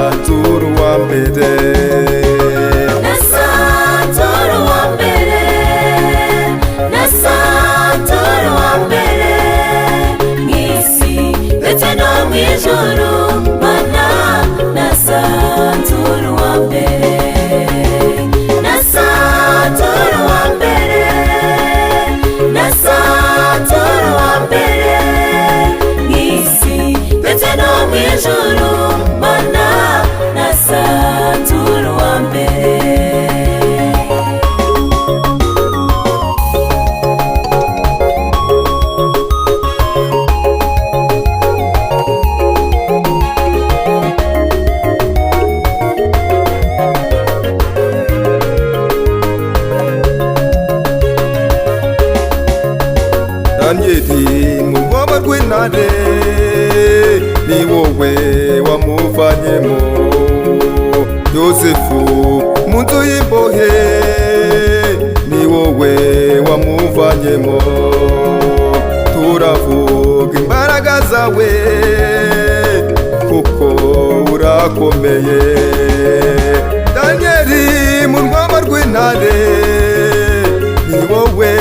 nasanzura uwa mbere, nasanzura uwa mbere, nasanzura uwa mbere mw'isi ndetse no mw'ijuru, mana nasanzura uwa mbere, nasanzura uwa mbere, nasanzura uwa mbere mw'isi ndetse no mw'ijuru, mana nasanzura uwa mbere. Danieli mu rwobo rw'intare ni wowe wamuvanyemo, Yosefu mu nzu y'imbohe ni wowe wamuvanyemo, turavuga imbaraga zawe kuko urakomeye. Danieli mu rwobo rw'intare ni wowe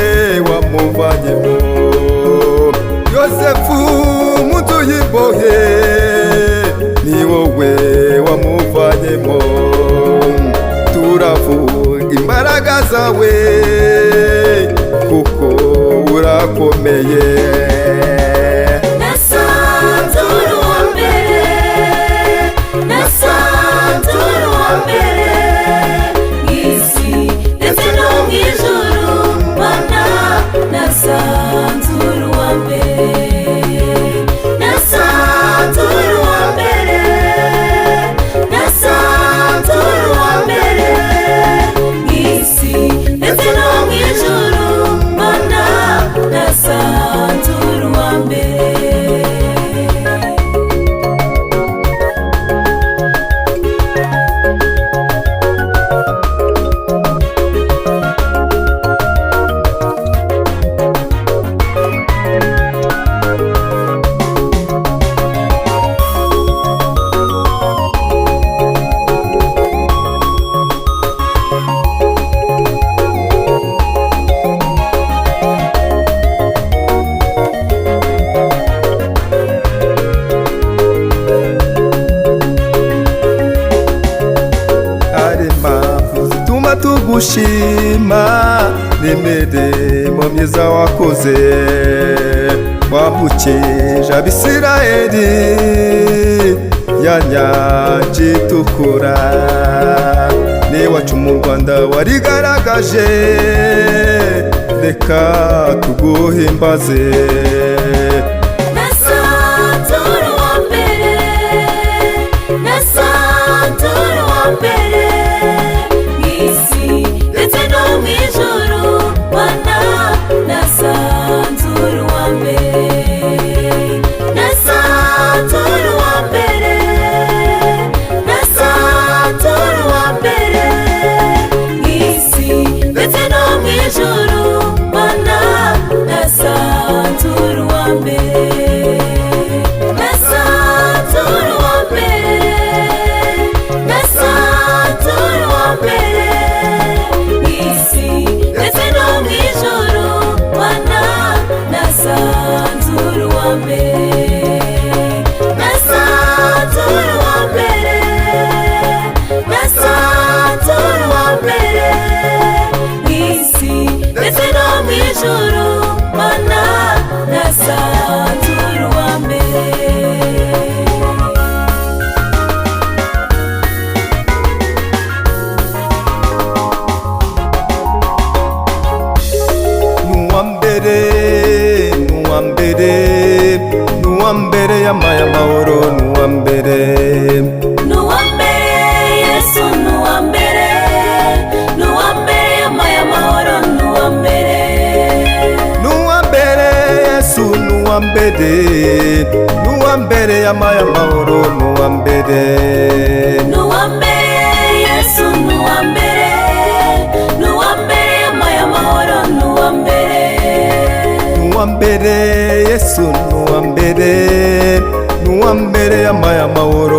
wamuvanyemo, Yosefu mu nzu y'imbohe ni wowe wamuvanyemo, turavuga imbaraga zawe kuko urakomeye. Nasanzura uwa mbere, nasanzura uwa mbere mw'isi ndetse no mw'ijuru, mana nasanzura uwa mbere, nasanzura uwa mbere, nasanzura uwa mbere mw'isi ndetse no mw'ijuru, mana nasanzura uwa mbere. Tugushima n'imirimo myiza wakoze, wambukije Abisirayeli ya nyanja itukura, n'iwacu mu Rwanda warigaragaje, reka tuguhimbaze. Nasanzura uwa mbere, nasanzura uwa mbere mw'isi ndetse no mw'ijuru, mana nasanzura uwa mbere, nasanzura uwa mbere, nasanzura uwa mbere mw'isi ndetse no mw'ijuru, mana nasanzura uwa mbere, nasanzura uwa mbere, nasanzura uwa mbere mw'isi ndetse no mw'ijuru, mana nasanzura uwa mbere, nasanzura uwa mbere, nasanzura uwa mbere mw'isi ndetse no mw'ijuru, mana nasanzura uwa mbere. Nuwa mbere yamaye amahoro, nuwa mbere, nuwa mbere Yesu, nuwa mbere, nuwa mbere yamaye amahoro, nuwa mbere, nuwa mbere Yesu, nuwa mbere, nuwa mbere yamaye amahoro, nuwa mbere, nuwa mbere Yesu, nuwa mbere, nuwa mbere yamaye amahoro, nuwa mbere, nuwa mbere Yesu, nuwa mbere, nuwa mbere yamaye amahoro,